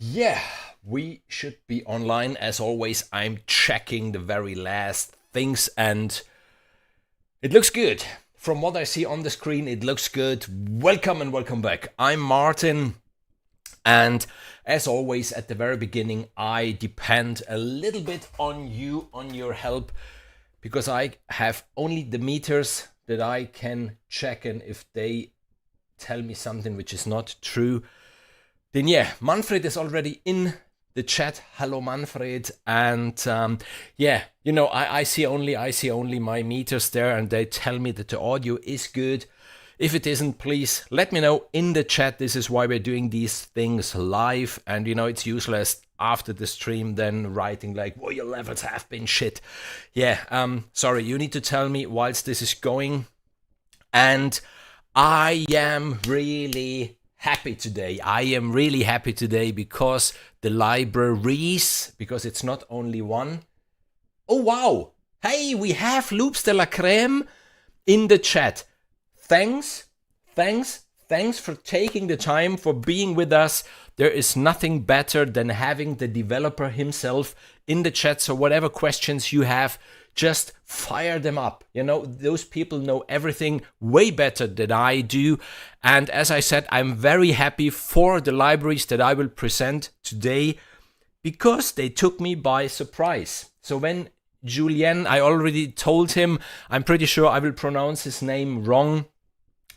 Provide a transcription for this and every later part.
Yeah, we should be online. As always, I'm checking the very last things and it looks good. From what I see on the screen, it looks good. Welcome and welcome back. I'm Martin. And as always, at the very beginning, I depend a little bit on you, on your help, because I have only the meters that I can check. And if they tell me something which is not true, then yeah, Manfred is already in the chat. Hello, Manfred. And I see only my meters there, and they tell me that the audio is good. If it isn't, please let me know in the chat. This is why we're doing these things live, and it's useless after the stream then writing like, "Well, your levels have been shit." Yeah, sorry. You need to tell me whilst this is going, and I am really happy today. I am really happy today because the libraries, because it's not only one. Oh, wow. Hey, we have Loops de la Creme in the chat. Thanks for taking the time, for being with us. There is nothing better than having the developer himself in the chat. So whatever questions you have, just fire them up. Those people know everything way better than I do. And as I said, I'm very happy for the libraries that I will present today because they took me by surprise. So when Julien, I already told him, I'm pretty sure I will pronounce his name wrong,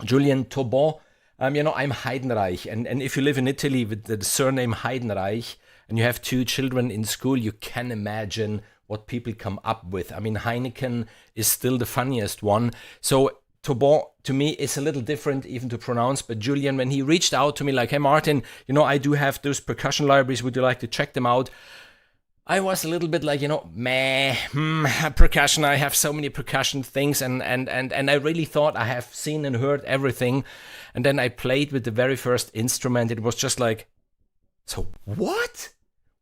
Julien Taubon. I'm Heidenreich. And if you live in Italy with the surname Heidenreich and you have two children in school, you can imagine what people come up with. I mean, Heineken is still the funniest one. So Taubon to me is a little different even to pronounce. But Julien, when he reached out to me like, "Hey Martin, I do have those percussion libraries. Would you like to check them out?" I was a little bit like, percussion. I have so many percussion things, and I really thought I have seen and heard everything. And then I played with the very first instrument. It was just like, so what?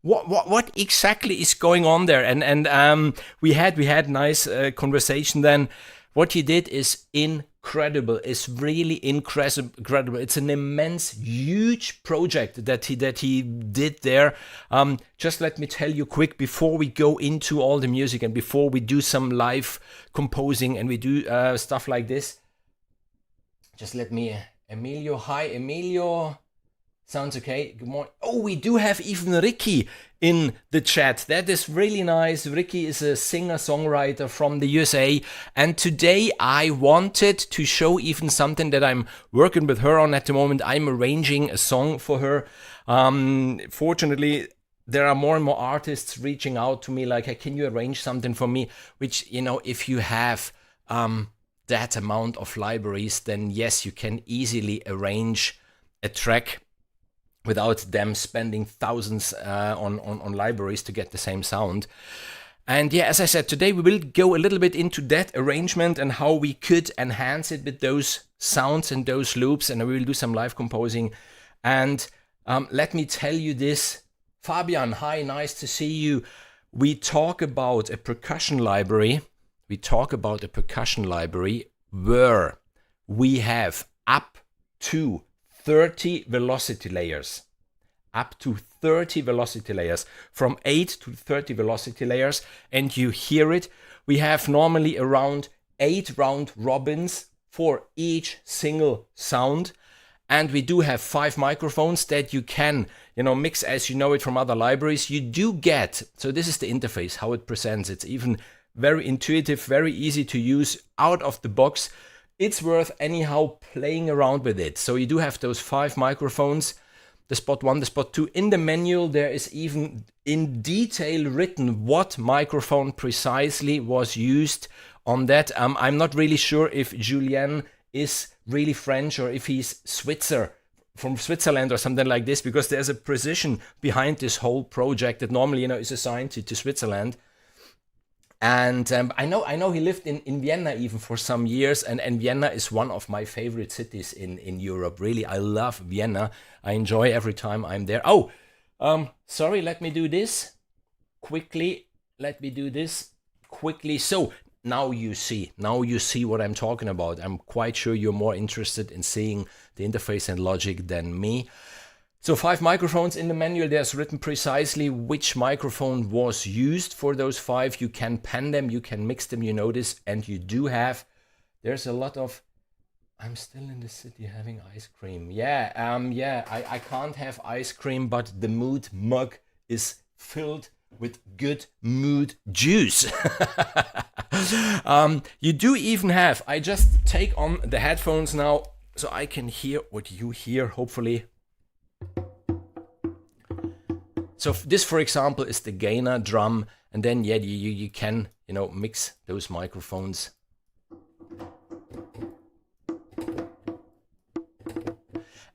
What exactly is going on there? And we had nice conversation then. What he did is incredible. It's really incredible. It's an immense, huge project that he did there. Just let me tell you quick before we go into all the music and before we do some live composing and we do stuff like this. Just let me, Emilio. Hi, Emilio. Sounds okay. Good morning. Oh, we do have even Ricky in the chat. That is really nice. Ricky is a singer-songwriter from the USA. And today I wanted to show even something that I'm working with her on at the moment. I'm arranging a song for her. Fortunately, there are more and more artists reaching out to me like, "Hey, can you arrange something for me?" Which, if you have that amount of libraries, then yes, you can easily arrange a track without them spending thousands on libraries to get the same sound. And yeah, as I said, today we will go a little bit into that arrangement and how we could enhance it with those sounds and those loops, and we will do some live composing. And let me tell you this, Fabian, hi, nice to see you. We talk about a percussion library. Where we have up to 30 velocity layers, from 8 to 30 velocity layers. And you hear it. We have normally around 8 round robins for each single sound. And we do have 5 microphones that you can, mix as you know it from other libraries. You do get, so this is the interface, how it presents. It's even very intuitive, very easy to use out of the box. It's worth anyhow playing around with it. So you do have those 5 microphones, the spot 1, the spot 2. In the manual, there is even in detail written what microphone precisely was used on that. I'm not really sure if Julien is really French or if he's from Switzerland or something like this, because there's a precision behind this whole project that normally, is assigned to Switzerland. And I know he lived in Vienna even for some years, and Vienna is one of my favorite cities in Europe. Really, I love Vienna. I enjoy every time I'm there. Oh, sorry, let me do this quickly. So now you see what I'm talking about. I'm quite sure you're more interested in seeing the interface and logic than me. So 5 microphones in the manual. There's written precisely which microphone was used for those 5. You can pen them, you can mix them, you know this, and you do have, there's a lot of, I'm still in the city having ice cream. Yeah, I can't have ice cream, but the mood mug is filled with good mood juice. You do even have, I just take on the headphones now so I can hear what you hear, hopefully. So this, for example, is the gainer drum, and then yeah, you can, you know, mix those microphones.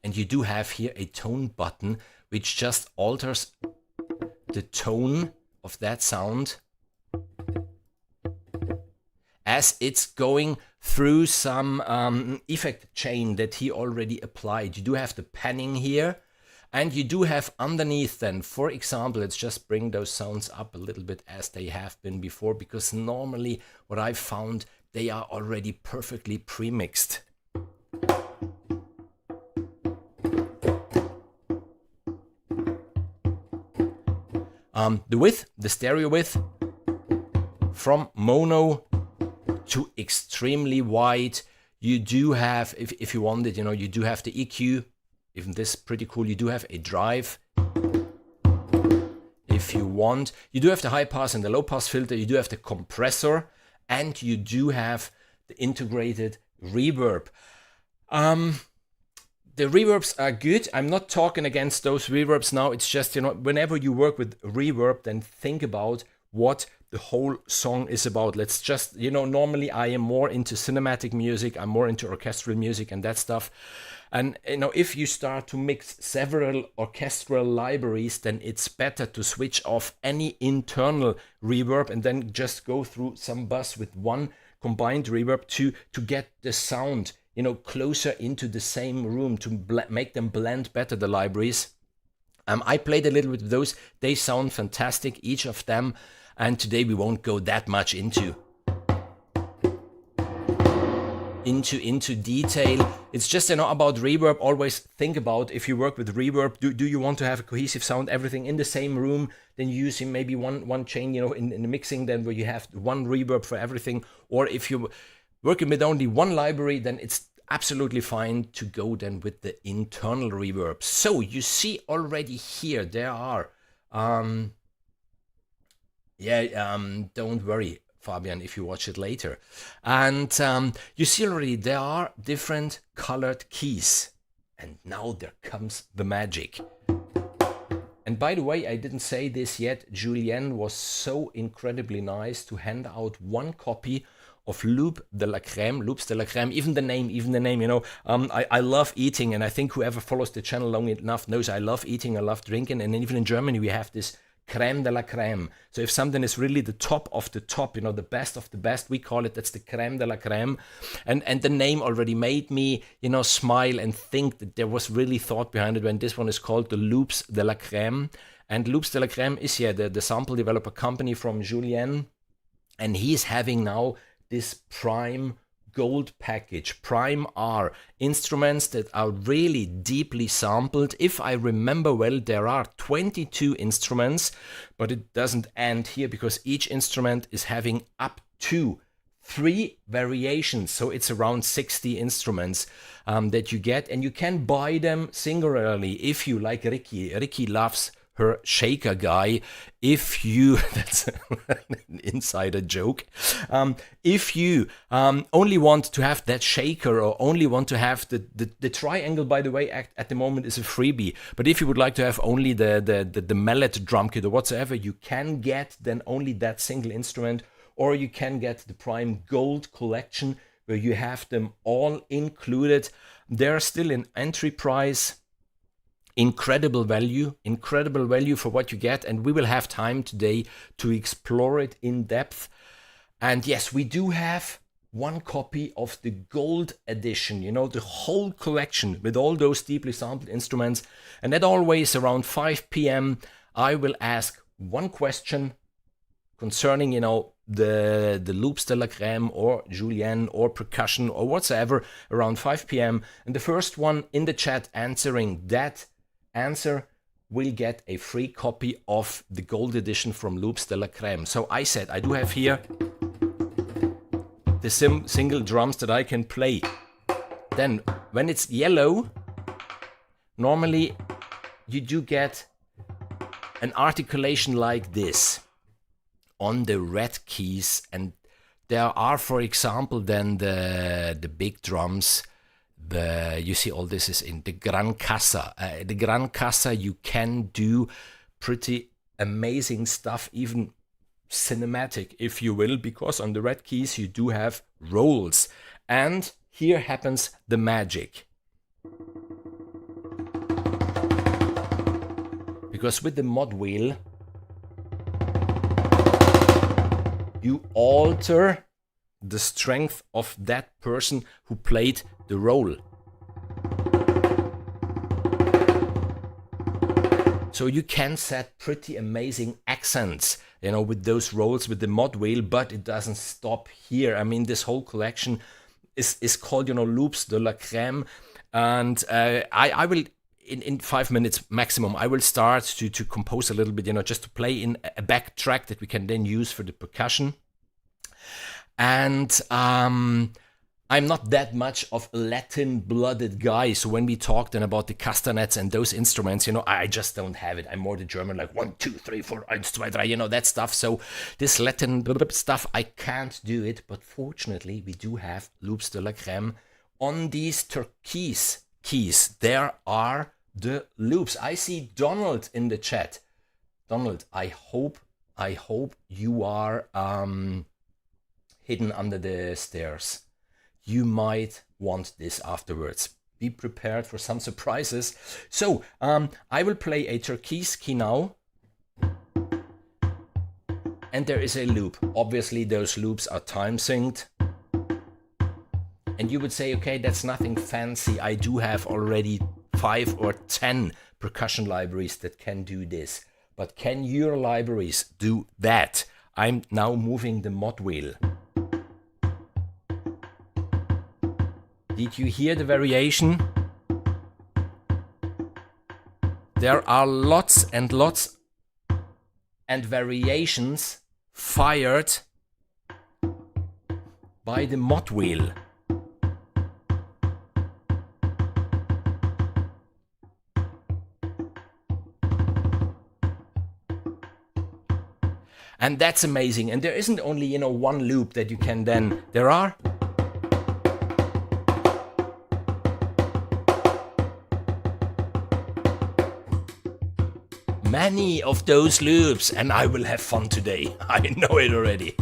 And you do have here a tone button, which just alters the tone of that sound as it's going through some effect chain that he already applied. You do have the panning here, and you do have underneath then, for example, let's just bring those sounds up a little bit as they have been before, because normally what I've found, they are already perfectly pre-mixed. The width, the stereo width, from mono to extremely wide. You do have, if you want it, you know, you do have the EQ. Even this is pretty cool. You do have a drive if you want. You do have the high pass and the low pass filter. You do have the compressor, and you do have the integrated reverb. The reverbs are good. I'm not talking against those reverbs now. It's just, you know, whenever you work with reverb, then think about what the whole song is about. Let's just, you know, normally I am more into cinematic music. I'm more into orchestral music and that stuff. And, you know, if you start to mix several orchestral libraries, then it's better to switch off any internal reverb and then just go through some bus with one combined reverb to get the sound, you know, closer into the same room, to make them blend better, the libraries. I played a little bit with those. They sound fantastic, each of them. And today we won't go that much into detail. It's just, you know, about reverb. Always think about, if you work with reverb, do you want to have a cohesive sound, everything in the same room? Then using maybe one chain, you know, in the mixing, then where you have one reverb for everything. Or if you're working with only one library, then it's absolutely fine to go then with the internal reverb. So you see already here there are don't worry, Fabian, if you watch it later. And you see already there are different colored keys. And now there comes the magic. And by the way, I didn't say this yet. Julien was so incredibly nice to hand out one copy of Loops de la Creme, even the name, you know. I love eating, and I think whoever follows the channel long enough knows I love eating, I love drinking, and even in Germany we have this Creme de la Creme. So if something is really the top of the top, you know, the best of the best, we call it, that's the Creme de la Creme. And the name already made me, you know, smile and think that there was really thought behind it when this one is called the Loops de la Creme. And Loops de la Creme is, yeah, the sample developer company from Julien. And he's having now this Prime Gold package, Prime R, instruments that are really deeply sampled. If I remember well, there are 22 instruments, but it doesn't end here because each instrument is having up to 3 variations. So it's around 60 instruments that you get, and you can buy them singularly if you like Ricky. Ricky loves her shaker guy. If you, that's an insider joke, if you only want to have that shaker, or only want to have the triangle, by the way, at the moment is a freebie, but if you would like to have only the mallet drum kit or whatsoever, you can get then only that single instrument, or you can get the Prime Gold collection where you have them all included. They're still in entry price. Incredible value for what you get, and we will have time today to explore it in depth. And yes, we do have one copy of the gold edition, you know, the whole collection with all those deeply sampled instruments. And at always around 5 p.m. I will ask one question concerning, you know, the Loops de la Creme or Julien or percussion or whatsoever around 5 p.m. And the first one in the chat answering that answer will get a free copy of the gold edition from Loops de la Creme. So I said I do have here the single drums that I can play. Then when it's yellow, normally you do get an articulation like this on the red keys, and there are, for example, then the big drums. You see all this is in the Gran Casa. The Gran Casa, you can do pretty amazing stuff, even cinematic, if you will, because on the red keys you do have rolls. And here happens the magic. Because with the mod wheel, you alter the strength of that person who played the roll. So you can set pretty amazing accents, you know, with those rolls with the mod wheel, but it doesn't stop here. I mean, this whole collection is called, you know, Loops de la Creme. And I will, in 5 minutes maximum, I will start to compose a little bit, you know, just to play in a back track that we can then use for the percussion. And I'm not that much of a Latin-blooded guy, so when we talk then about the castanets and those instruments, you know, I just don't have it. I'm more the German, like 1, 2, 3, 4, 1, 2, 3, you know, that stuff. So this Latin stuff, I can't do it, but fortunately we do have Loops de la Creme on these turquoise keys. There are the loops. I see Donald in the chat. Donald, I hope you are hidden under the stairs. You might want this afterwards. Be prepared for some surprises. So I will play a turquoise key now. And there is a loop. Obviously those loops are time synced. And you would say, okay, that's nothing fancy. I do have already 5 or 10 percussion libraries that can do this. But can your libraries do that? I'm now moving the mod wheel. Did you hear the variation? There are lots and lots and variations fired by the mod wheel. And that's amazing. And there isn't only, you know, one loop that you can then, there are many of those loops, and I will have fun today. I know it already.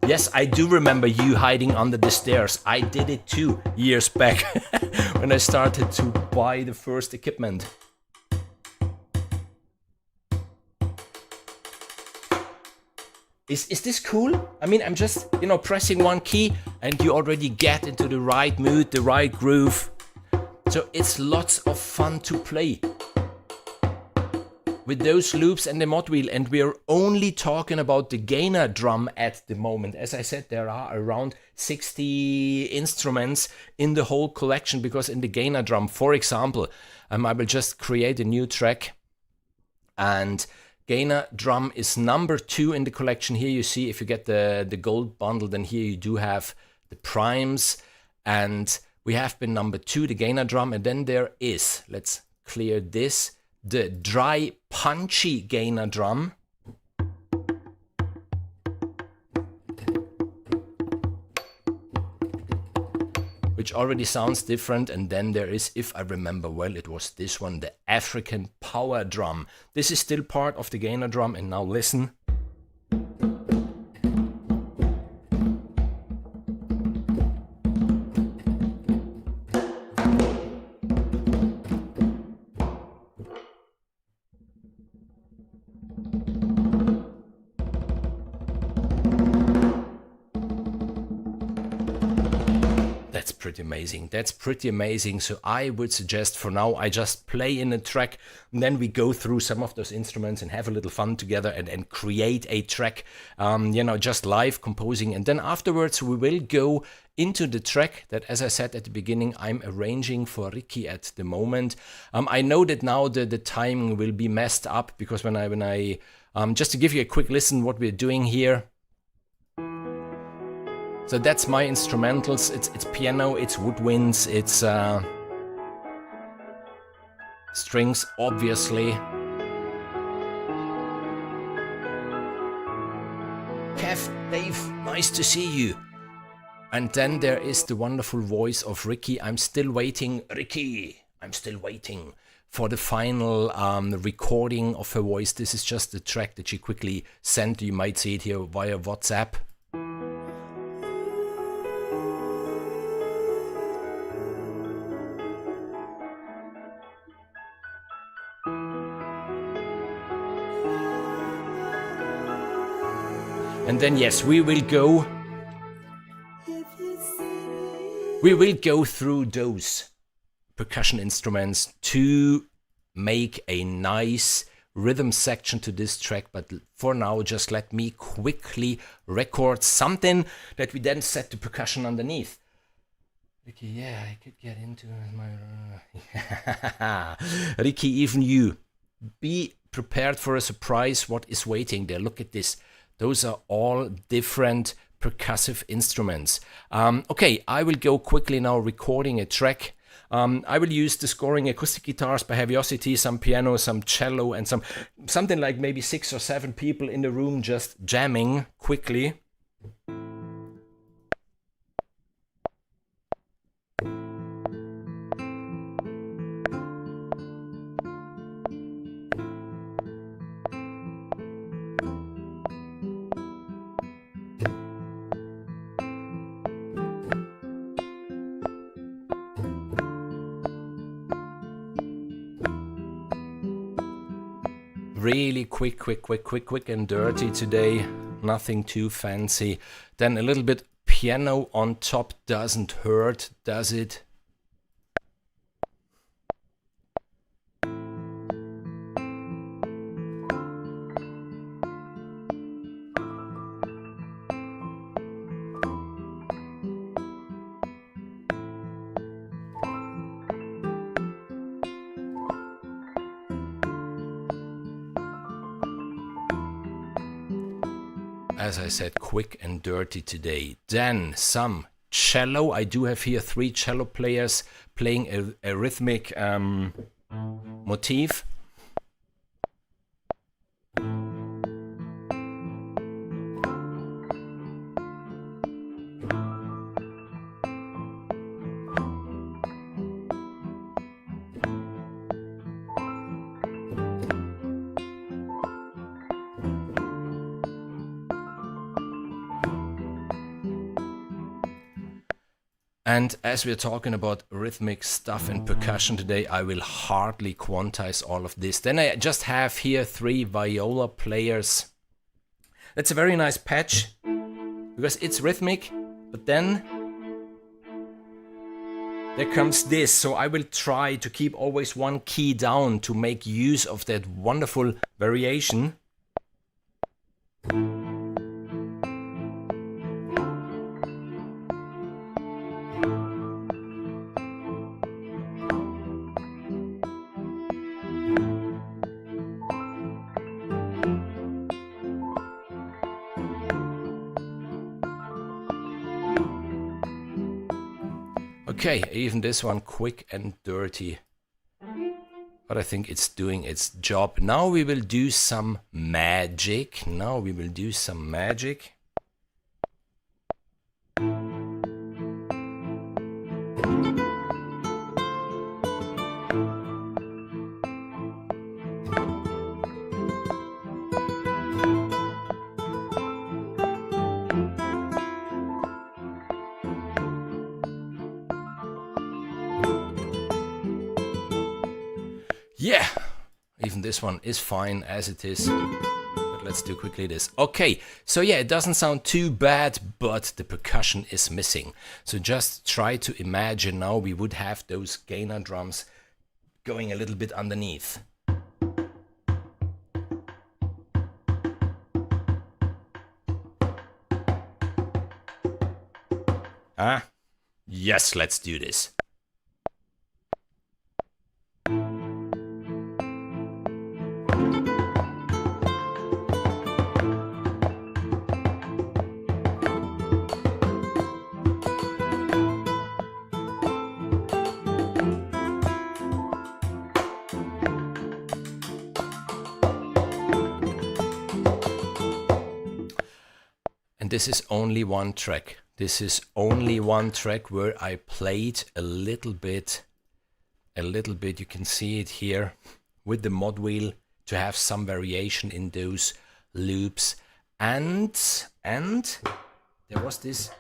Yes, I do remember you hiding under the stairs. I did it 2 years back when I started to buy the first equipment. Is this cool? I mean, I'm just, you know, pressing one key and you already get into the right mood, the right groove. So it's lots of fun to play with those loops and the mod wheel. And we're only talking about the gainer drum at the moment. As I said, there are around 60 instruments in the whole collection, because in the gainer drum, for example, I will just create a new track, and gainer drum is number 2 in the collection. Here you see, if you get the gold bundle, then here you do have the primes, and we have been number 2, the gainer drum. And then there is, let's clear this, the dry punchy gainer drum. Which already sounds different. And then there is, if I remember well, it was this one, the African power drum. This is still part of the gainer drum. And now listen. that's pretty amazing. That's pretty amazing. So I would suggest for now, I just play in a track, and then we go through some of those instruments and have a little fun together and create a track, you know, just live composing. And then afterwards we will go into the track that, as I said at the beginning, I'm arranging for Ricky at the moment. I know that now the timing will be messed up, because when I just to give you a quick listen what we're doing here. So that's my instrumentals. It's piano, it's woodwinds, it's strings, obviously. Kev, Dave, nice to see you. And then there is the wonderful voice of Ricky. I'm still waiting, Ricky, I'm still waiting for the final recording of her voice. This is just the track that she quickly sent. You might see it here via WhatsApp. And then yes, we will go through those percussion instruments to make a nice rhythm section to this track. But for now, just let me quickly record something that we then set the percussion underneath. Ricky, yeah, I could get into my... Ricky, even you, be prepared for a surprise. What is waiting there? Look at this. Those are all different percussive instruments. Okay, I will go quickly now recording a track. I will use the scoring acoustic guitars by Heaviosity, some piano, some cello, and something like maybe 6 or 7 people in the room just jamming quickly. Really quick and dirty today, nothing too fancy. Then a little bit piano on top doesn't hurt, does it? As I said, quick and dirty today. Then some cello. I do have here 3 cello players playing a rhythmic motif. And as we're talking about rhythmic stuff and percussion today, I will hardly quantize all of this. Then I just have here 3 viola players. That's a very nice patch because it's rhythmic, but then there comes this. So I will try to keep always one key down to make use of that wonderful variation. Okay, even this one quick and dirty, but I think it's doing its job. Now we will do some magic. Yeah, even this one is fine as it is. But let's do quickly this. Okay, so yeah, it doesn't sound too bad, but the percussion is missing. So just try to imagine now we would have those gainer drums going a little bit underneath. Ah, yes, let's do this. And this is only one track. This is only one track where I played a little bit. You can see it here with the mod wheel to have some variation in those loops. And there was this.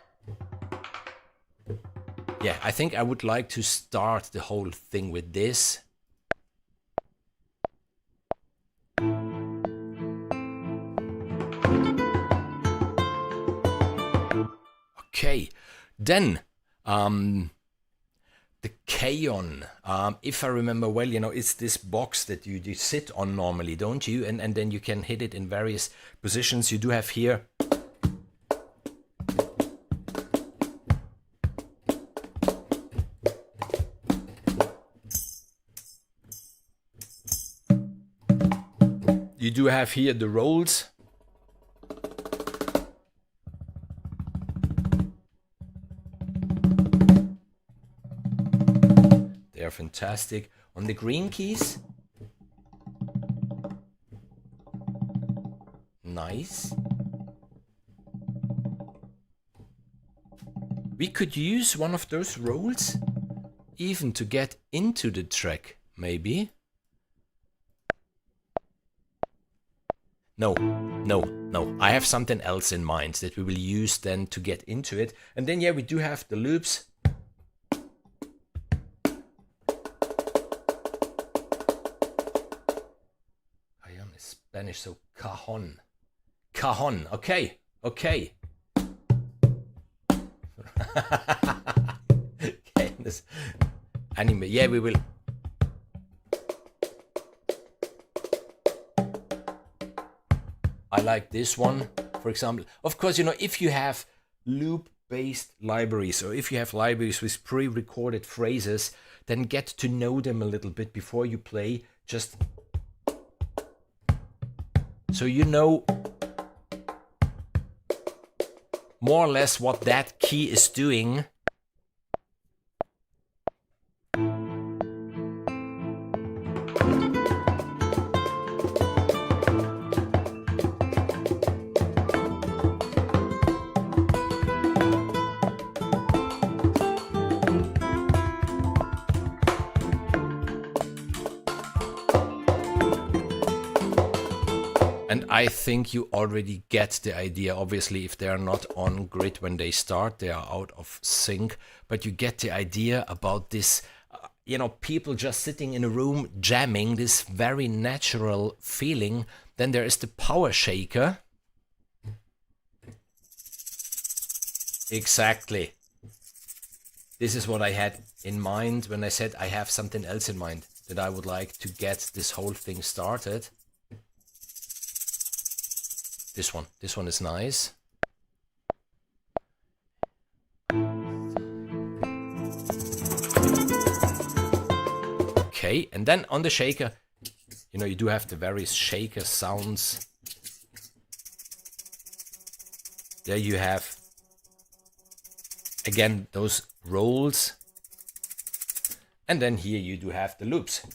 Yeah, I think I would like to start the whole thing with this. Okay, then the Kaon, if I remember well, you know, it's this box that you sit on normally, don't you? And then you can hit it in various positions. You do have here the rolls. They're fantastic. On the green keys, nice. We could use one of those rolls even to get into the track, maybe. No. I have something else in mind that we will use then to get into it. And then, yeah, we do have the loops. Spanish, so cajon. Cajon, okay. Okay, this anime, yeah, we will. I like this one, for example. Of course, you know, if you have loop-based libraries, or if you have libraries with pre-recorded phrases, then get to know them a little bit before you play, just so you know more or less what that key is doing. And I think you already get the idea. Obviously, if they are not on grid when they start, they are out of sync. But you get the idea about this, you know, people just sitting in a room jamming, this very natural feeling. Then there is the power shaker. Exactly. This is what I had in mind when I said I have something else in mind, that I would like to get this whole thing started. This one is nice. Okay, and then on the shaker, you know, you do have the various shaker sounds. There you have, again, those rolls. And then here you do have the loops.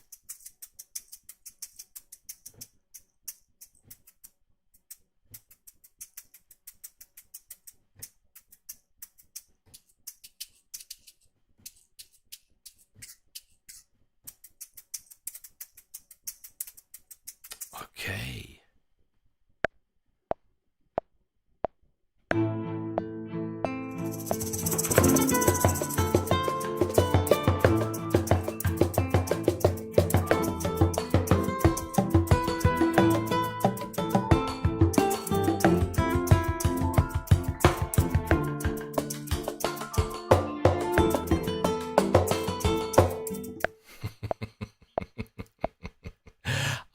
Okay.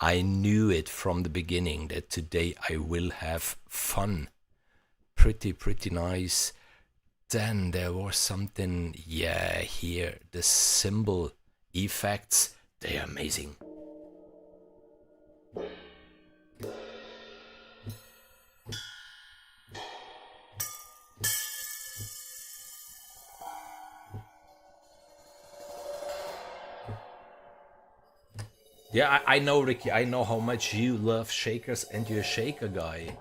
I knew it from the beginning that today I will have fun. Pretty nice. Then there was something, yeah, here, the cymbal effects, they are amazing. Yeah, I know, Ricky, I know how much you love shakers and you're a shaker guy.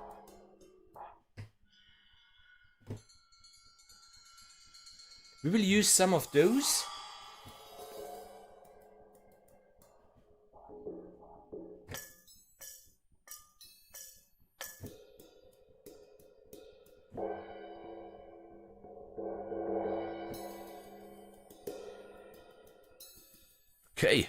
We will use some of those. Okay.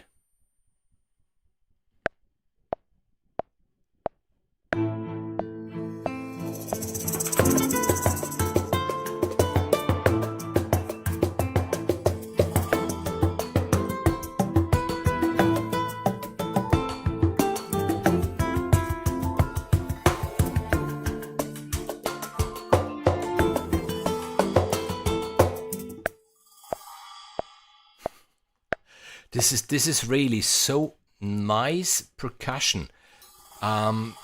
This is really so nice percussion. I'm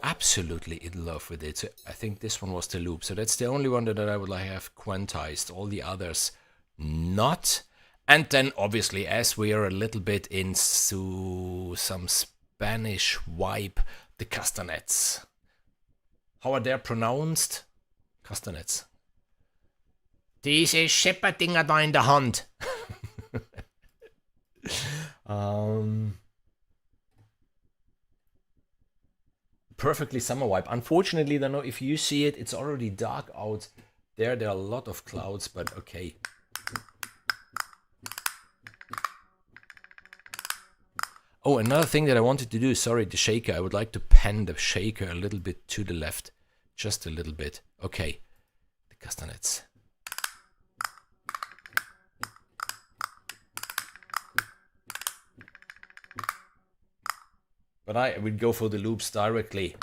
absolutely in love with it. So I think this one was the loop. So that's the only one that I would like to have quantized. All the others not. And then obviously, as we are a little bit into some Spanish vibe, the castanets. How are they pronounced? Castanets. Diese Schepperdinger da in der Hand. Perfectly summer vibe. Unfortunately, I don't know if you see it, it's already dark out there. There are a lot of clouds, but okay. Oh, another thing that I wanted to do, sorry, the shaker. I would like to pan the shaker a little bit to the left. Just a little bit. Okay. The castanets. But I would go for the loops directly.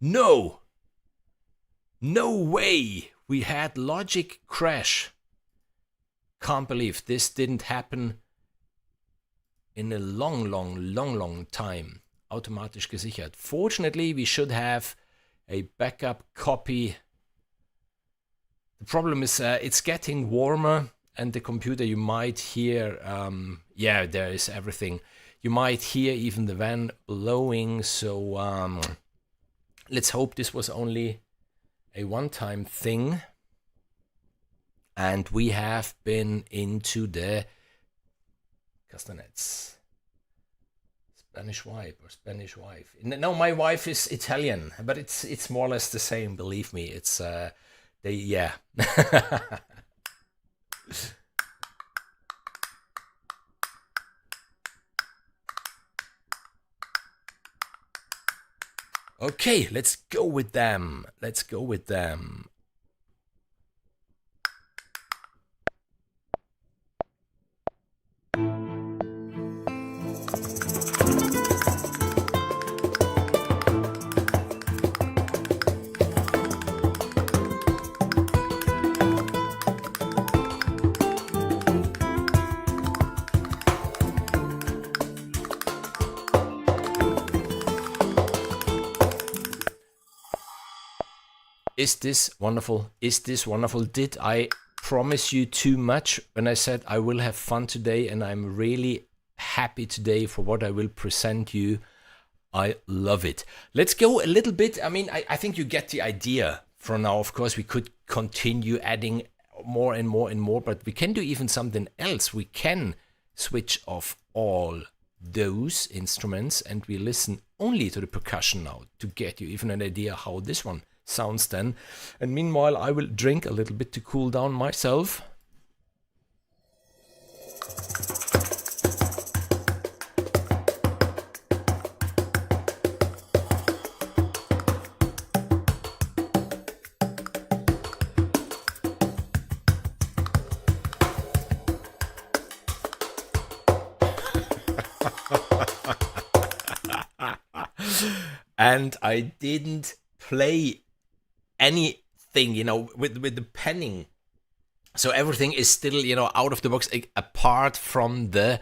No! No way! We had logic crash. Can't believe this didn't happen in a long time. Automatisch gesichert. Fortunately, we should have a backup copy. The problem is it's getting warmer and the computer, you might hear, yeah, there is everything. You might hear even the van blowing, so let's hope this was only a one-time thing. And we have been into the castanets. Spanish wife or Spanish wife. No, my wife is Italian, but it's more or less the same, believe me. It's... yeah. Okay, let's go with them. Let's go with them. Is this wonderful? Is this wonderful? Did I promise you too much when I said I will have fun today? And I'm really happy today for what I will present you. I love it. Let's go a little bit. I mean, I think you get the idea for now. Of course, we could continue adding more and more and more, but we can do even something else. We can switch off all those instruments and we listen only to the percussion now to get you even an idea how this one sounds then. And meanwhile, I will drink a little bit to cool down myself. and I didn't play anything, with the penning. So everything is still, out of the box, apart from the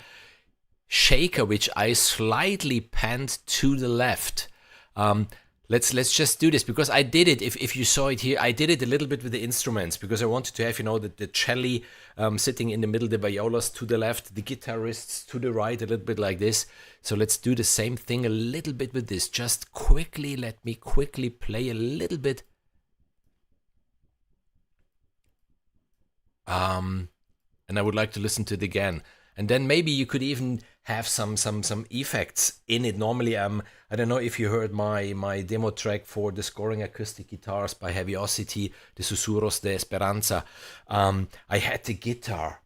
shaker, which I slightly panned to the left. Let's just do this, because I did it, if you saw it here, I did it a little bit with the instruments, because I wanted to have, the cello sitting in the middle, the violas to the left, the guitarists to the right, a little bit like this. So let's do the same thing a little bit with this. Just quickly, let me quickly play a little bit. And I would like to listen to it again. And then maybe you could even have some effects in it. Normally, I don't know if you heard my demo track for the scoring acoustic guitars by Heaviosity, the Susurros de Esperanza. I had the guitar,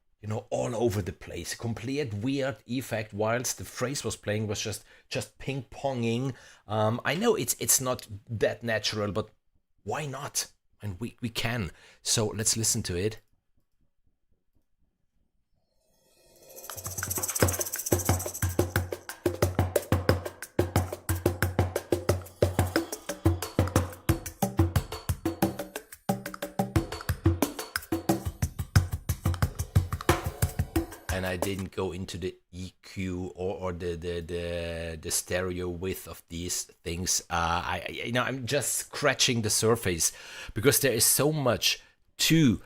all over the place. Complete weird effect whilst the phrase was playing, was just ping-ponging. I know it's not that natural, but why not? And we can. So let's listen to it. And I didn't go into the EQ or the stereo width of these things. I'm just scratching the surface, because there is so much to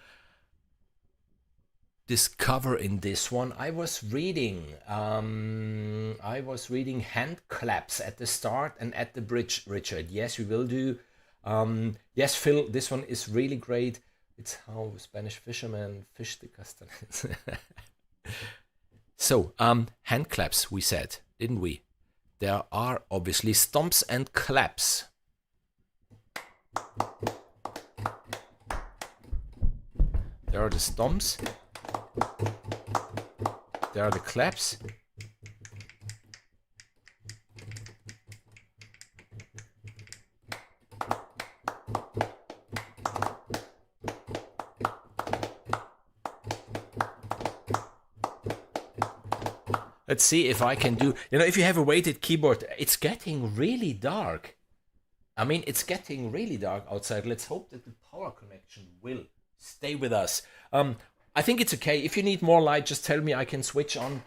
discover in this one. I was reading hand claps at the start and at the bridge, Richard. Yes, we will do. Yes, Phil, this one is really great. It's how Spanish fishermen fish the castañas. So, hand claps, we said, didn't we? There are obviously stomps and claps. There are the stomps. There are the claps. Let's see if I can do, if you have a weighted keyboard, it's getting really dark. I mean, it's getting really dark outside. Let's hope that the power connection will stay with us. I think it's okay. If you need more light, just tell me. I can switch on.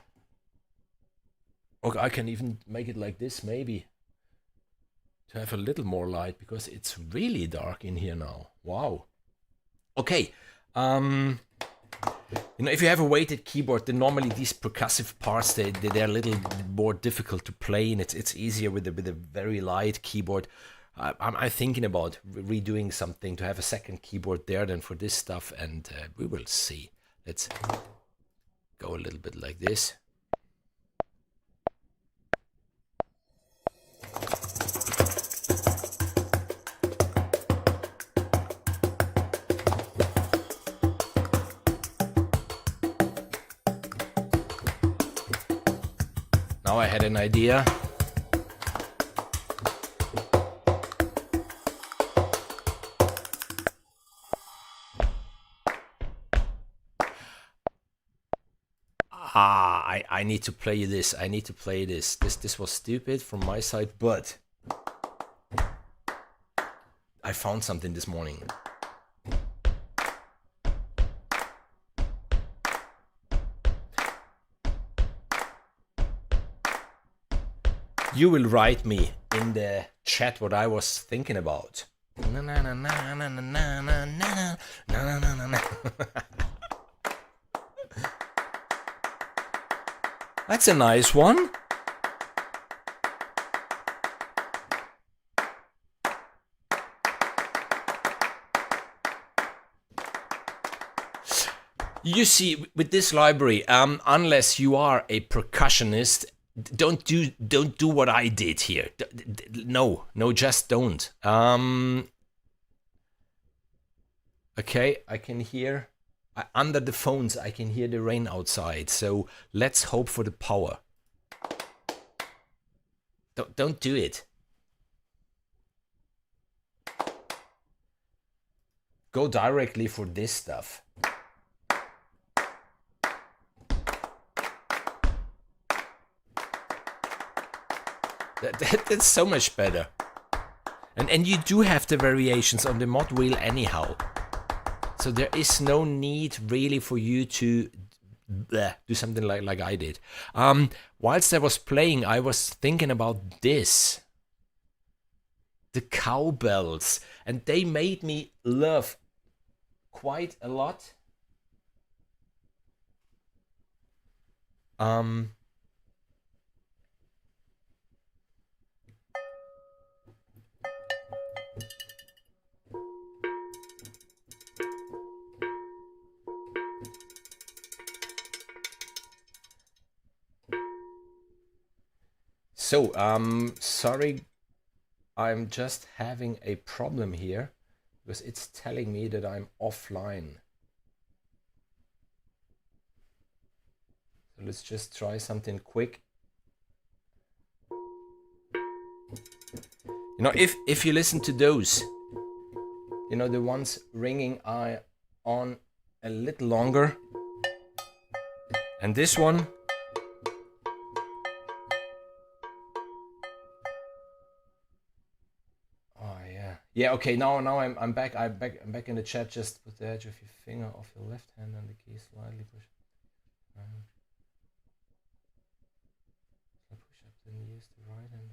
Or I can even make it like this, maybe, to have a little more light, because it's really dark in here now. Wow. Okay. If you have a weighted keyboard, then normally these percussive parts, they're a little more difficult to play, and it's easier with a very light keyboard. I'm thinking about redoing something to have a second keyboard there than for this stuff, and we will see. Let's go a little bit like this. Now I had an idea. I need to play this. I need to play this. This was stupid from my side, but I found something this morning. You will write me in the chat what I was thinking about. That's a nice one. You see, with this library, unless you are a percussionist, don't do what I did here. No, just don't. Okay, I can hear under the phones. I can hear the rain outside. So let's hope for the power. Don't do it. Go directly for this stuff. That's so much better. And you do have the variations on the mod wheel anyhow. So there is no need really for you to do something like I did. Whilst I was playing, I was thinking about this. The cowbells. And they made me laugh quite a lot. So, sorry, I'm just having a problem here because it's telling me that I'm offline. So let's just try something quick. You know, if you listen to those, you know, the ones ringing are on a little longer. And this one, yeah, okay, now I'm back. I'm back in the chat. Just put the edge of your finger off your left hand on the key, slightly push. Push up, then use the right hand.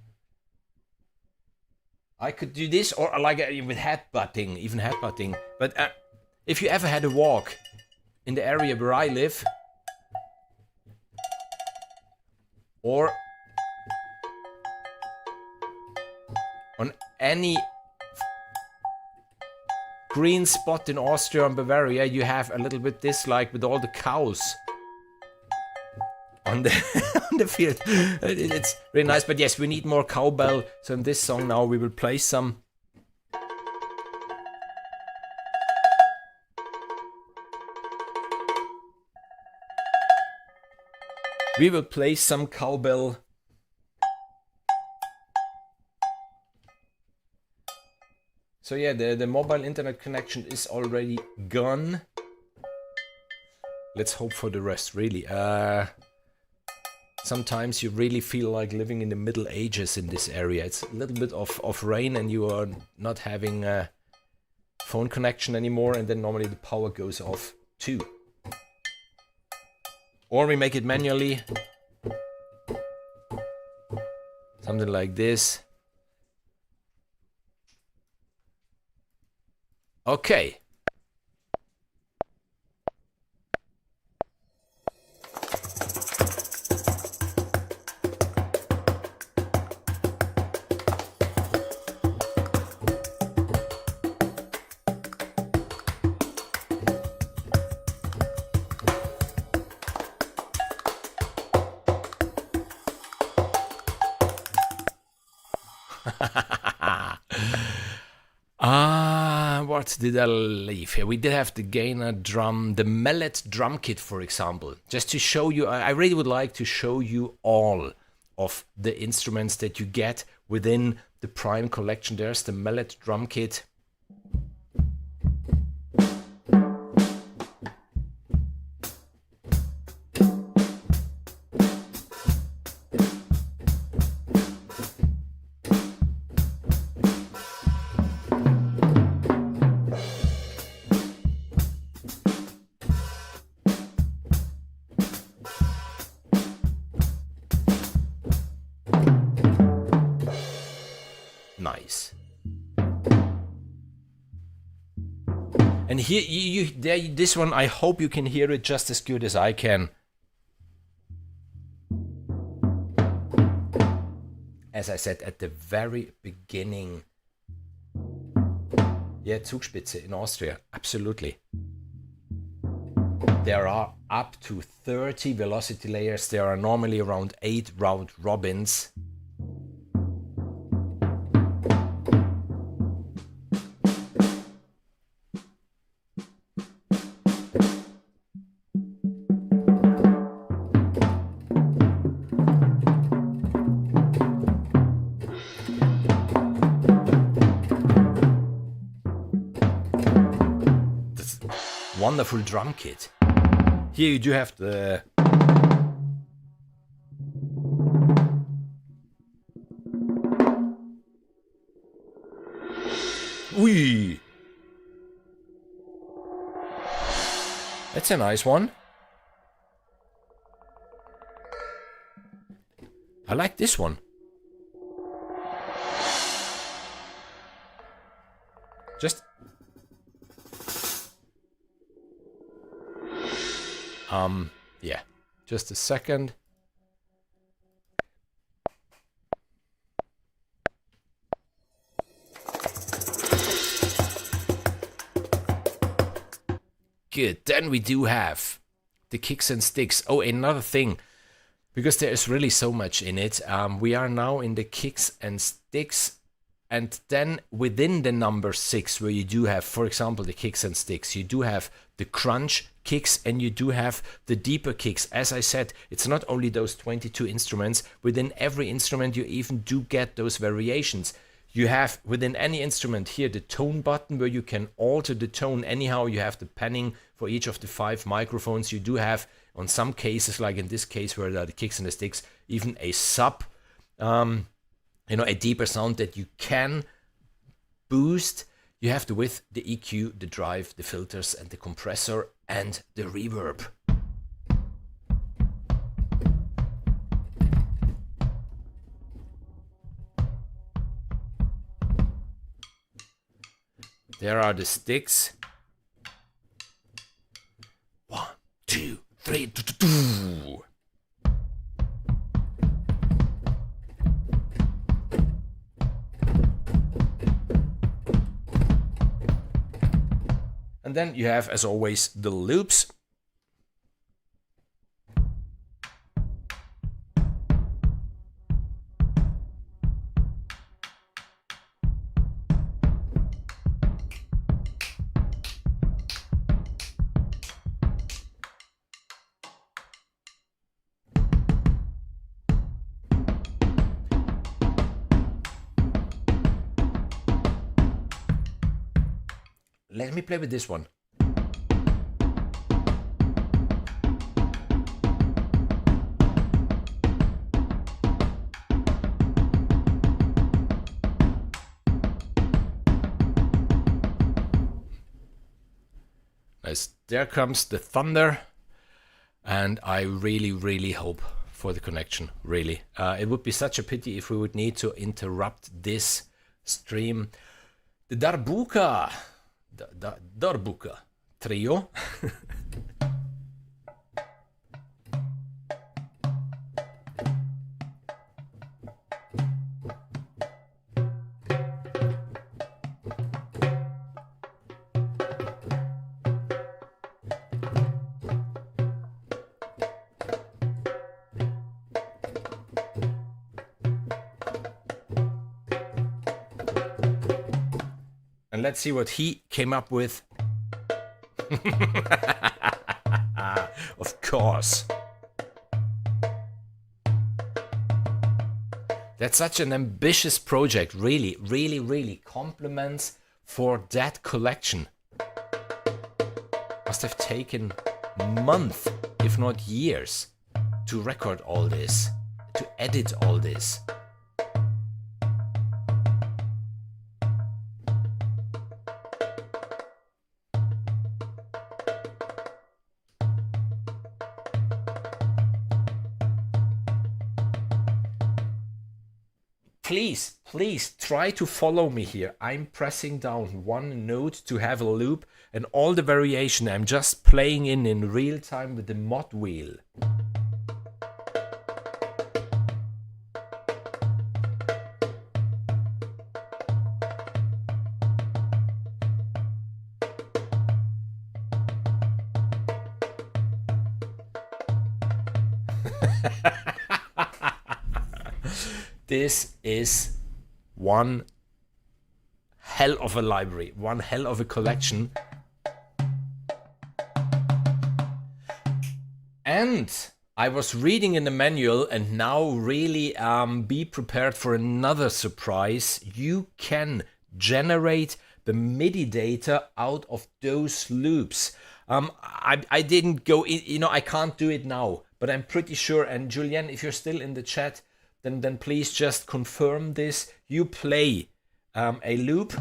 I could do this, or like with headbutting, even headbutting. But if you ever had a walk in the area where I live, or on any green spot in Austria and Bavaria, you have a little bit this, like with all the cows on the on the field. It's really nice, but yes, we need more cowbell. So in this song now we will play some. We will play some cowbell. So yeah, the mobile internet connection is already gone. Let's hope for the rest, really. Sometimes you really feel like living in the Middle Ages in this area. It's a little bit of rain and you are not having a phone connection anymore, and then normally the power goes off too. Or we make it manually. Something like this. Okay. What did I leave here? We did have the gainer drum, the mallet drum kit, for example. Just to show you, I really would like to show you all of the instruments that you get within the Prime collection. There's the mallet drum kit. Nice. And here, this one, I hope you can hear it just as good as I can. As I said at the very beginning. Yeah, Zugspitze in Austria, absolutely. There are up to 30 velocity layers. There are normally around 8 round robins. Wonderful drum kit. Here you do have the Ui! That's a nice one. I like this one. Just... yeah. Just a second. Good. Then we do have the kicks and sticks. Oh, another thing, because there is really so much in it. We are now in the kicks and sticks, and then within the number 6, where you do have, for example, the kicks and sticks, you do have the crunch kicks and you do have the deeper kicks. As I said, it's not only those 22 instruments. Within every instrument, you even do get those variations. You have within any instrument here the tone button where you can alter the tone anyhow. You have the panning for each of the 5 microphones. You do have, on some cases, like in this case where there are the kicks and the sticks, even a sub, a deeper sound that you can boost. You have the width, the EQ, the drive, the filters, and the compressor, and the reverb. There are the sticks. 1, 2, 3. And then you have, as always, the loops. Let me play with this one. Nice. There comes the thunder, and I really, really hope for the connection, really. It would be such a pity if we would need to interrupt this stream. The Darbuka. Darbuka trio. And let's see what he came up with. Of course. That's such an ambitious project. Really, really, really compliments for that collection. Must have taken months, if not years, to record all this, to edit all this. Please try to follow me here. I'm pressing down one note to have a loop, and all the variation I'm just playing in real time with the mod wheel. This is one hell of a library, one hell of a collection. And I was reading in the manual, and now really be prepared for another surprise. You can generate the MIDI data out of those loops. I didn't go in, I can't do it now, but I'm pretty sure. And Julien, if you're still in the chat, then please just confirm this. You play a loop,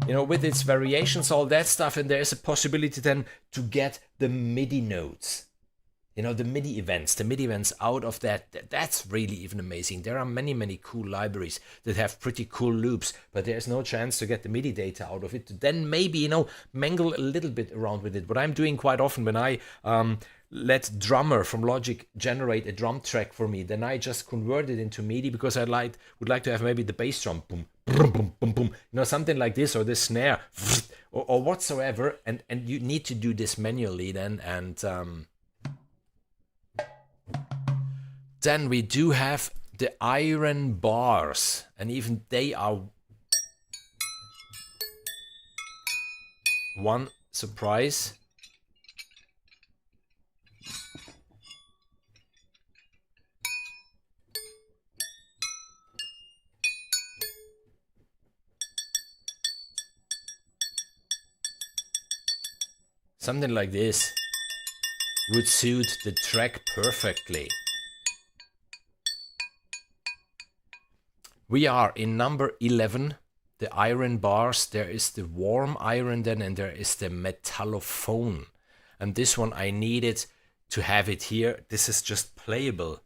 you know, with its variations, all that stuff, and there's a possibility then to get the MIDI notes. You know, the MIDI events out of that. That's really even amazing. There are many, many cool libraries that have pretty cool loops, but there's no chance to get the MIDI data out of it. Then maybe, you know, mangle a little bit around with it. What I'm doing quite often when I let Drummer from Logic generate a drum track for me, then I just convert it into MIDI because I would like to have maybe the bass drum, boom, boom, boom, boom, boom, you know, something like this, or the snare, or whatsoever. And you need to do this manually then, and then we do have the iron bars, and even they are one surprise. Something like this would suit the track perfectly. We are in number 11, the iron bars. There is the warm iron then, and there is the metallophone. And this one I needed to have it here. This is just playable.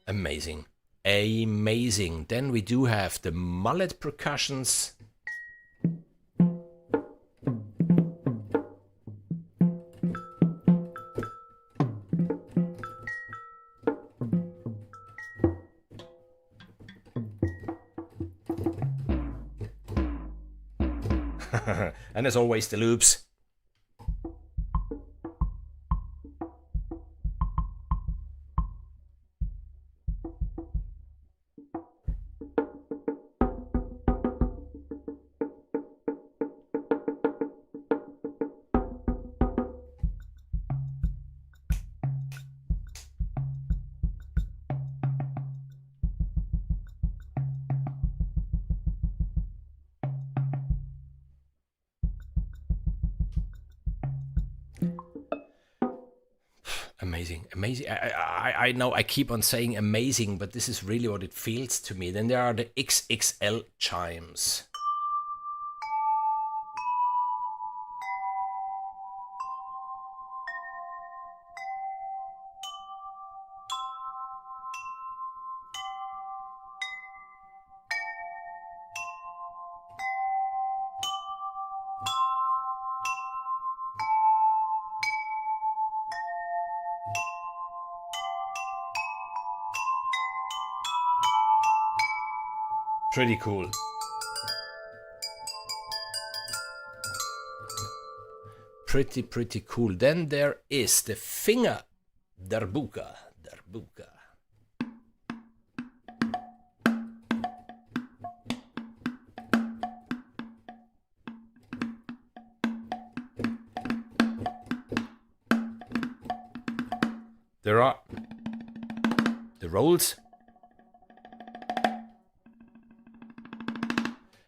Amazing. Amazing. Then we do have the mullet percussions. And as always, the loops. Amazing, amazing. I know I keep on saying amazing, but this is really what it feels to me. Then there are the XXL chimes. Pretty cool. Pretty cool. Then there is the finger darbuka. There are the rolls.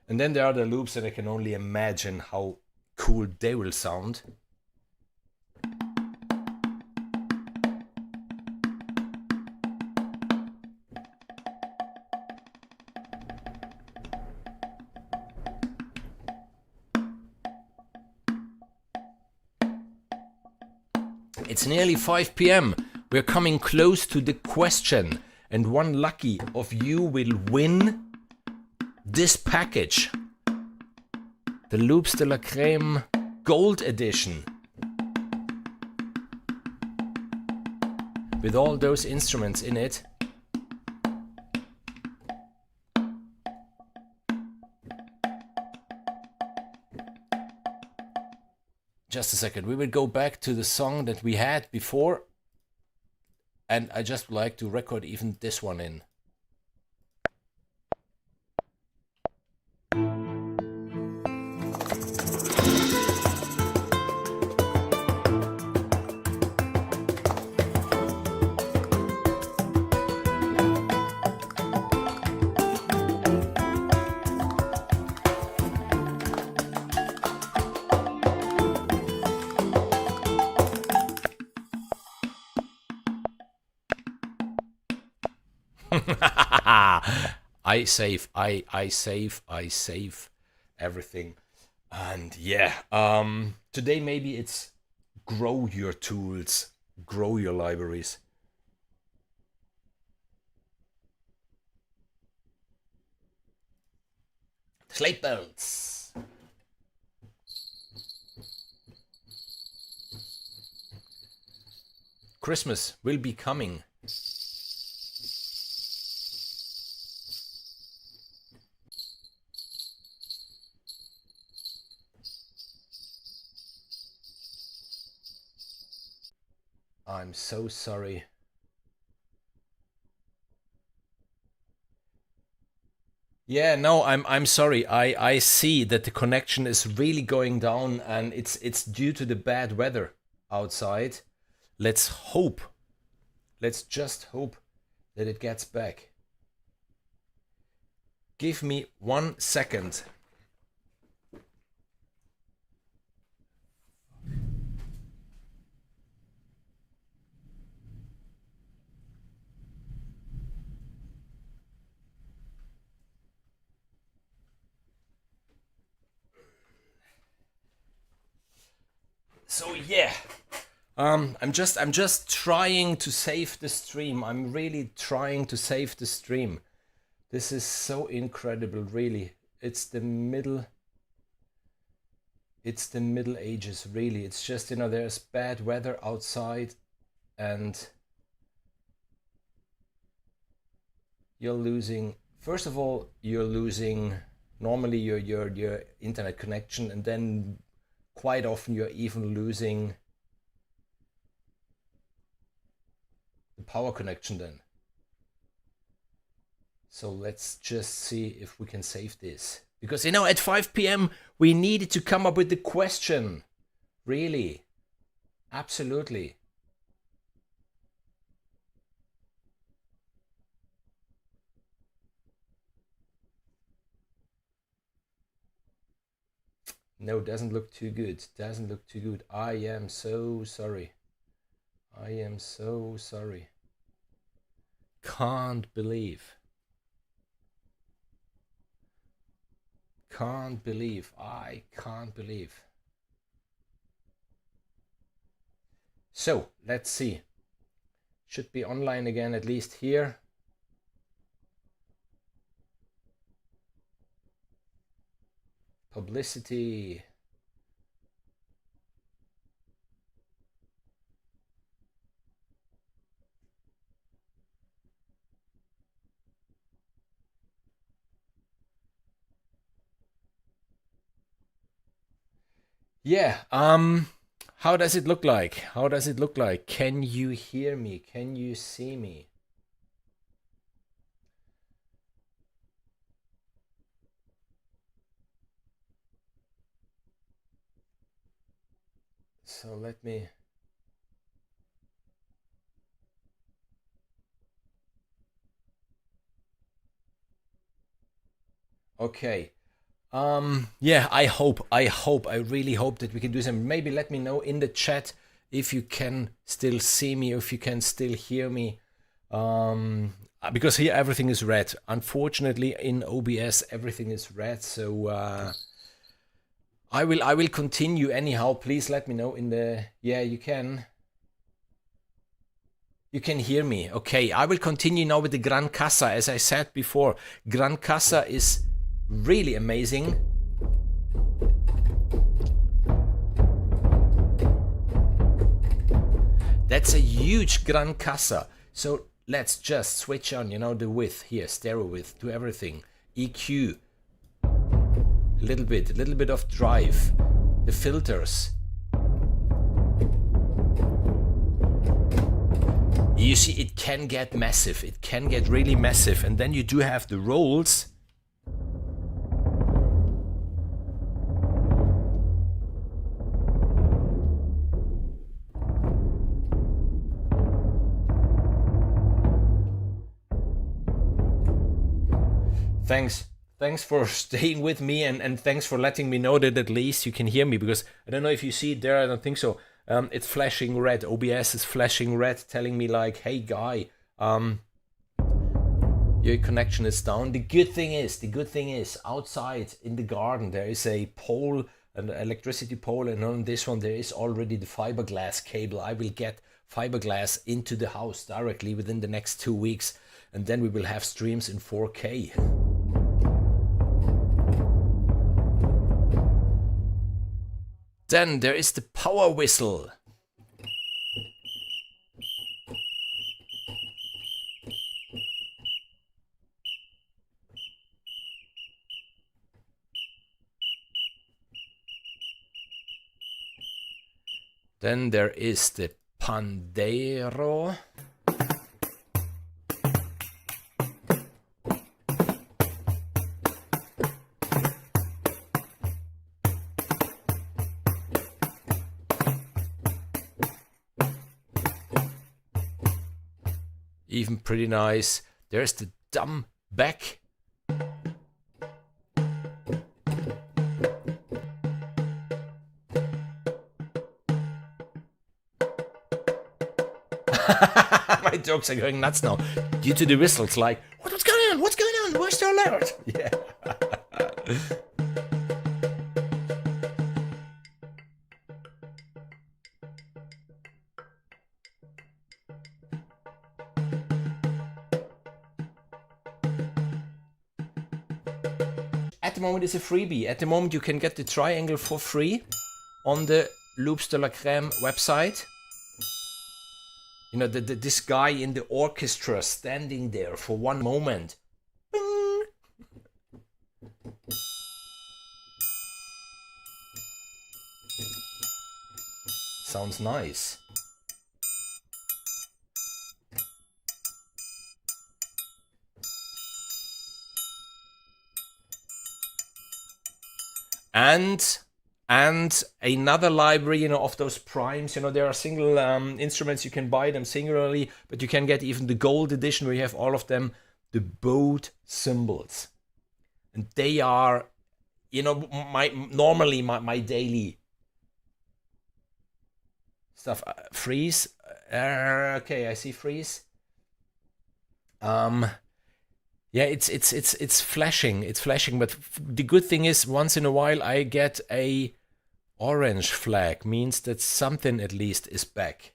And then there are the loops, and I can only imagine how cool they will sound. It's nearly 5 p.m. We're coming close to the question, and one lucky of you will win this package, the Loops de la Creme Gold Edition, with all those instruments in it. Just a second, we will go back to the song that we had before, and I just like to record even this one in. I save everything. And yeah, today maybe it's grow your tools, grow your libraries. Slate bones. Christmas will be coming. I'm so sorry. Yeah, no, I'm sorry. I see that the connection is really going down, and it's due to the bad weather outside. Let's hope. Let's just hope that it gets back. Give me 1 second. So yeah, I'm just trying to save the stream. I'm really trying to save the stream. This is so incredible, really. It's the middle ages, really. It's just, you know, there's bad weather outside, and you're losing. First of all, you're losing normally your internet connection, and then quite often you're even losing the power connection then. So let's just see if we can save this. Because, you know, at 5 p.m. we needed to come up with the question. Really. Absolutely. No, doesn't look too good. Doesn't look too good. I am so sorry. I am so sorry. Can't believe. Can't believe. I can't believe. So, let's see. Should be online again, at least here. Publicity. Yeah, how does it look like? How does it look like? Can you hear me? Can you see me? So let me... Okay. Yeah, I really hope that we can do some. Maybe let me know in the chat if you can still see me, if you can still hear me. Because here everything is red. Unfortunately, in OBS everything is red. So I will continue anyhow. Please let me know in the... Yeah, you can. You can hear me. Okay, I will continue now with the Gran Casa. As I said before, Gran Casa is really amazing. That's a huge Gran Casa. So let's just switch on, you know, the width here, stereo width, to everything. EQ, a little bit of drive, the filters. You see, it can get massive. It can get really massive. And then you do have the rolls. Thanks for staying with me, and thanks for letting me know that at least you can hear me, because I don't know if you see it there, I don't think so. It's flashing red. OBS is flashing red, telling me like, hey guy, Your connection is down. The good thing is, outside in the garden there is a pole, an electricity pole, and on this one there is already the fiberglass cable. I will get fiberglass into the house directly within the next 2 weeks, and then we will have streams in 4K. Then there is the power whistle. Then there is the pandero. Even pretty nice. There's the drum back. My dogs are going nuts now due to the whistles. Like, what's going on? What's going on? Where's the alert? Yeah. At the moment it's a freebie. At the moment you can get the triangle for free on the Loops de la Creme website. You know, this guy in the orchestra standing there for one moment. Bing. Sounds nice. And another library, you know, of those primes. You know, there are single instruments, you can buy them singularly, but you can get even the gold edition where you have all of them, the bowed cymbals. And they are, you know, normally my daily stuff. Freeze. Okay, I see freeze. Yeah, it's flashing. It's flashing, but the good thing is once in a while I get a orange flag, means that something at least is back.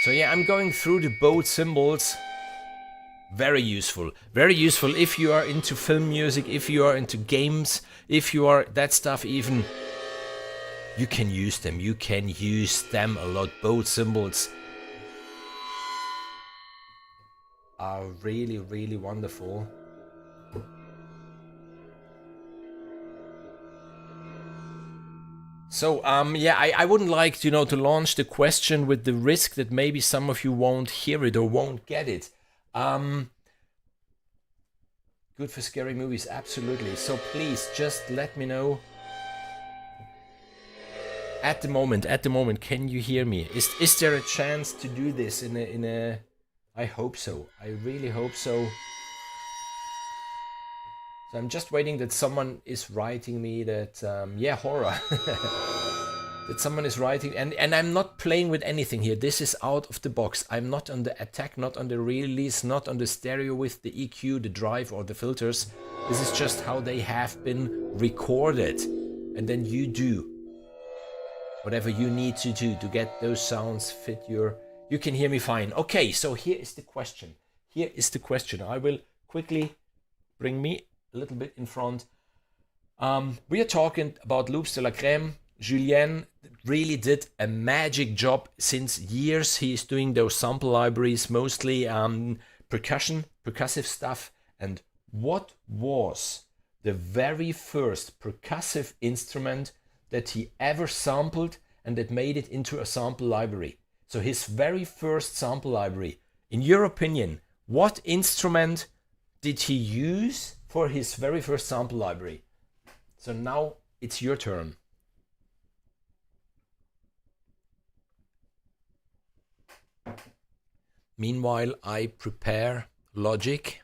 So yeah, I'm going through the bowed cymbals. Very useful. Very useful if you are into film music, if you are into games, if you are that stuff even. You can use them. You can use them a lot. Bowed cymbals are really, really wonderful. So, yeah, I wouldn't like, you know, to launch the question with the risk that maybe some of you won't hear it or won't get it. Good for scary movies, absolutely. So please, just let me know. At the moment, can you hear me? Is there a chance to do this in a? I hope so. I really hope so. So I'm just waiting that someone is writing me that, yeah, horror. That someone is writing, and I'm not playing with anything here. This is out of the box. I'm not on the attack, not on the release, not on the stereo with the EQ, the drive, or the filters. This is just how they have been recorded. And then you do whatever you need to do to get those sounds fit your... You can hear me fine. Okay, so here is the question. Here is the question. I will quickly bring me a little bit in front. We are talking about Loops de la Creme. Julien really did a magic job since years. He is doing those sample libraries, mostly percussive stuff. And what was the very first percussive instrument that he ever sampled and that made it into a sample library? So his very first sample library In your opinion, what instrument did he use for his very first sample library? So now it's your turn. Meanwhile, I prepare logic.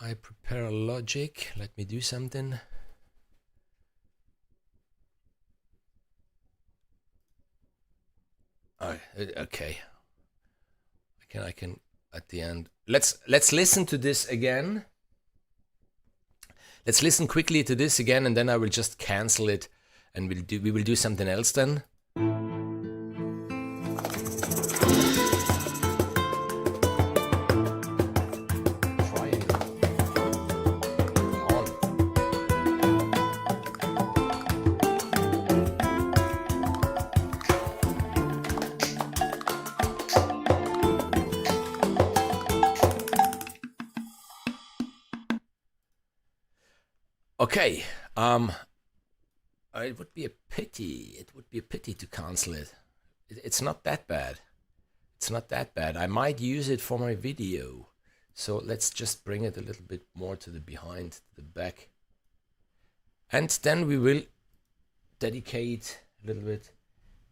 Let me do something. Oh, okay. I can at the end. Let's listen to this again. Let's listen quickly to this again, and then I will just cancel it, and we will do something else then. Okay, it would be a pity. It would be a pity to cancel it. It's not that bad. It's not that bad. I might use it for my video. So let's just bring it a little bit more to the behind, to the back. And then we will dedicate a little bit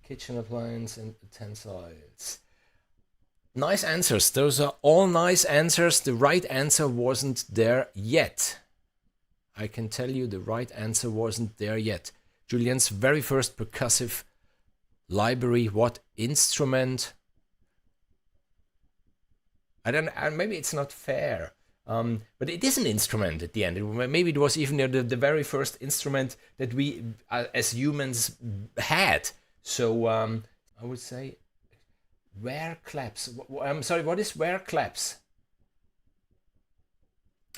kitchen appliance and utensils. Nice answers. Those are all nice answers. The right answer wasn't there yet. I can tell you the right answer wasn't there yet. Julian's very first percussive library, what instrument? I don't know, maybe it's not fair, but it is an instrument at the end. Maybe it was even the very first instrument that we as humans had. So I would say ware claps. I'm sorry, what is ware claps?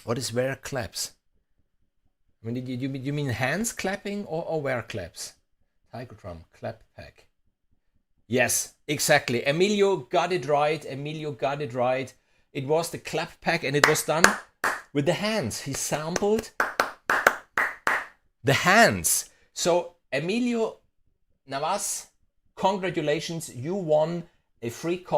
What is ware claps? I mean, you mean hands clapping or ware claps? Tiger drum, clap pack. Yes, exactly. Emilio got it right. Emilio got it right. It was the clap pack, and it was done with the hands. He sampled the hands. So Emilio Navas, congratulations. You won a free copy